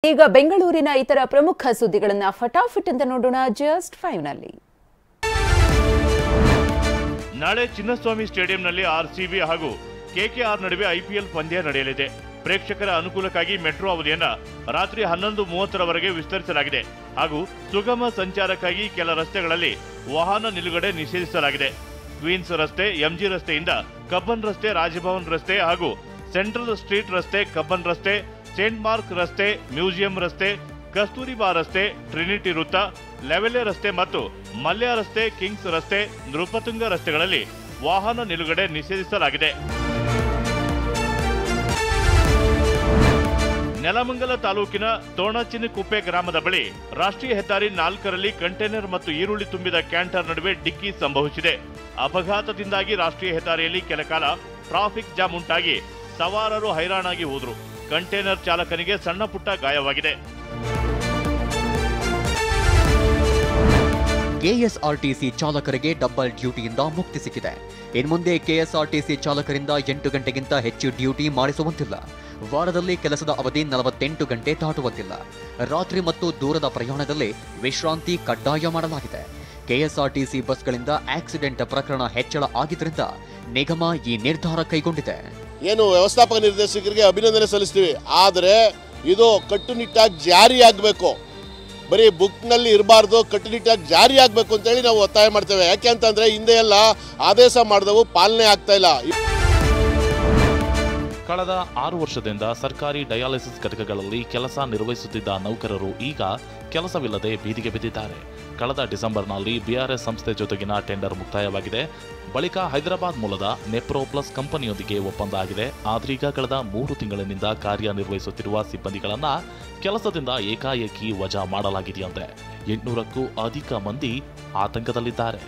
ಈಗ ಬೆಂಗಳೂರಿನ ಇತರ ಪ್ರಮುಖ ಸುದ್ದಿಗಳನ್ನು ಫಟಾಫಟ್ ಅಂತ ನೋಡೋಣ ಜಸ್ಟ್ 5 ನಲ್ಲಿ. ನಾಳೆ ಚಿನ್ನಸ್ವಾಮಿ ಸ್ಟೇಡಿಯಂನಲ್ಲಿ ಆರ್ಸಿಬಿ ಹಾಗೂ ಕೆಕೆಆರ್ ನಡುವೆ ಐಪಿಎಲ್ ಪಂದ್ಯ ನಡೆಯಲಿದೆ. ಪ್ರೇಕ್ಷಕರ ಅನುಕೂಲಕ್ಕಾಗಿ ಮೆಟ್ರೋ ಅವಧಿಯನ್ನು ರಾತ್ರಿ 11:30ರವರೆಗೆ ವಿಸ್ತರಿಸಲಾಗಿದೆ ಹಾಗೂ ಸುಗಮ ಸಂಚಾರಕ್ಕಾಗಿ ಕೆಲ ರಸ್ತೆಗಳಲ್ಲಿ ವಾಹನ ನಿಲುಗಡೆ ನಿಷೇಧಿಸಲಾಗಿದೆ. ಕ್ವೀನ್ಸ್ ರಸ್ತೆ, ಎಂಜಿ ರಸ್ತೆಯಿಂದ ಕಬ್ಬನ್ ರಸ್ತೆ, ರಾಜಭವನ್ ರಸ್ತೆ ಹಾಗೂ ಸೆಂಟ್ರಲ್ ಸ್ಟ್ರೀಟ್ ರಸ್ತೆ, ಕಬ್ಬನ್ ರಸ್ತೆ, ಸೇಂಟ್ ಮಾರ್ಕ್ ರಸ್ತೆ, ಮ್ಯೂಸಿಯಂ ರಸ್ತೆ, ಕಸ್ತೂರಿಬಾ ರಸ್ತೆ, ಟ್ರಿನಿಟಿ ವೃತ್ತ, ಲೆವೆಲೆ ರಸ್ತೆ ಮತ್ತು ಮಲ್ಯ ರಸ್ತೆ, ಕಿಂಗ್ಸ್ ರಸ್ತೆ, ನೃಪತುಂಗ ರಸ್ತೆಗಳಲ್ಲಿ ವಾಹನ ನಿಲುಗಡೆ ನಿಷೇಧಿಸಲಾಗಿದೆ. ನೆಲಮಂಗಲ ತಾಲೂಕಿನ ತೋಣಚಿನಕುಪ್ಪೆ ಗ್ರಾಮದ ಬಳಿ ರಾಷ್ಟ್ರೀಯ ಹೆದ್ದಾರಿ 4ರಲ್ಲಿ ಕಂಟೈನರ್ ಮತ್ತು ಈರುಳ್ಳಿ ತುಂಬಿದ ಕ್ಯಾಂಟರ್ ನಡುವೆ ಡಿಕ್ಕಿ ಸಂಭವಿಸಿದೆ. ಅಪಘಾತದಿಂದಾಗಿ ರಾಷ್ಟ್ರೀಯ ಹೆದ್ದಾರಿಯಲ್ಲಿ ಕೆಲಕಾಲ ಟ್ರಾಫಿಕ್ ಜಾಮ್ ಉಂಟಾಗಿ ಸವಾರರು ಹೈರಾಣಾಗಿ ಹೋದರು. ಕಂಟೈನರ್ ಚಾಲಕನಿಗೆ ಸಣ್ಣ ಪುಟ್ಟ ಗಾಯವಾಗಿದೆ. ಕೆಎಸ್ಆರ್ಟಿಸಿ ಚಾಲಕರಿಗೆ ಡಬಲ್ ಡ್ಯೂಟಿಯಿಂದ ಮುಕ್ತಿ ಸಿಕ್ಕಿದೆ. ಇನ್ಮುಂದೆ ಕೆಎಸ್ಆರ್ಟಿಸಿ ಚಾಲಕರಿಂದ 8 ಗಂಟೆಗಿಂತ ಹೆಚ್ಚು ಡ್ಯೂಟಿ ಮಾಡಿಸುವಂತಿಲ್ಲ. ವಾರದಲ್ಲಿ ಕೆಲಸದ ಅವಧಿ 48 ಗಂಟೆ ದಾಟುವಂತಿಲ್ಲ. ರಾತ್ರಿ ಮತ್ತು ದೂರದ ಪ್ರಯಾಣದಲ್ಲಿ ವಿಶ್ರಾಂತಿ ಕಡ್ಡಾಯ ಮಾಡಲಾಗಿದೆ. ಕೆಎಸ್ಆರ್ಟಿಸಿ ಬಸ್ಗಳಿಂದ ಆಕ್ಸಿಡೆಂಟ್ ಪ್ರಕರಣ ಹೆಚ್ಚಳ ಆಗಿದ್ದರಿಂದ ನಿಗಮ ಈ ನಿರ್ಧಾರ ಕೈಗೊಂಡಿದೆ. ಏನು ವ್ಯವಸ್ಥಾಪಕ ನಿರ್ದೇಶಕರಿಗೆ ಅಭಿನಂದನೆ ಸಲ್ಲಿಸ್ತೀವಿ, ಆದರೆ ಇದು ಕಟ್ಟುನಿಟ್ಟಾಗಿ ಜಾರಿಯಾಗಬೇಕು. ಬರೀ ಬುಕ್ನಲ್ಲಿ ಇರಬಾರ್ದು, ಕಟ್ಟುನಿಟ್ಟಾಗಿ ಜಾರಿಯಾಗಬೇಕು ಅಂತೇಳಿ ನಾವು ಒತ್ತಾಯ ಮಾಡ್ತೇವೆ. ಯಾಕೆ ಅಂತಂದರೆ ಹಿಂದೆ ಎಲ್ಲ ಆದೇಶ ಮಾಡಿದವು ಪಾಲನೆ ಆಗ್ತಾ ಇಲ್ಲ. ಕಳೆದ 6 ವರ್ಷದಿಂದ ಸರ್ಕಾರಿ ಡಯಾಲಿಸಿಸ್ ಘಟಕಗಳಲ್ಲಿ ಕೆಲಸ ನಿರ್ವಹಿಸುತ್ತಿದ್ದ ನೌಕರರು ಈಗ ಕೆಲಸವಿಲ್ಲದೆ ಬೀದಿಗೆ ಬಿದ್ದಿದ್ದಾರೆ. ಕಳೆದ ಡಿಸೆಂಬರ್ನಲ್ಲಿ ಬಿಆರ್ಎಸ್ ಸಂಸ್ಥೆ ಜೊತೆಗಿನ ಟೆಂಡರ್ ಮುಕ್ತಾಯವಾಗಿದೆ. ಬಳಿಕ ಹೈದರಾಬಾದ್ ಮೂಲದ ನೆಪ್ರೋ ಪ್ಲಸ್ ಕಂಪನಿಯೊಂದಿಗೆ ಒಪ್ಪಂದ ಆಗಿದೆ. ಆದ್ರೀಗ ಕಳೆದ 3 ತಿಂಗಳಿನಿಂದ ಕಾರ್ಯನಿರ್ವಹಿಸುತ್ತಿರುವ ಸಿಬ್ಬಂದಿಗಳನ್ನ ಕೆಲಸದಿಂದ ಏಕಾಏಕಿ ವಜಾ ಮಾಡಲಾಗಿದೆಯಂತೆ. 800ಕ್ಕೂ ಅಧಿಕ ಮಂದಿ ಆತಂಕದಲ್ಲಿದ್ದಾರೆ.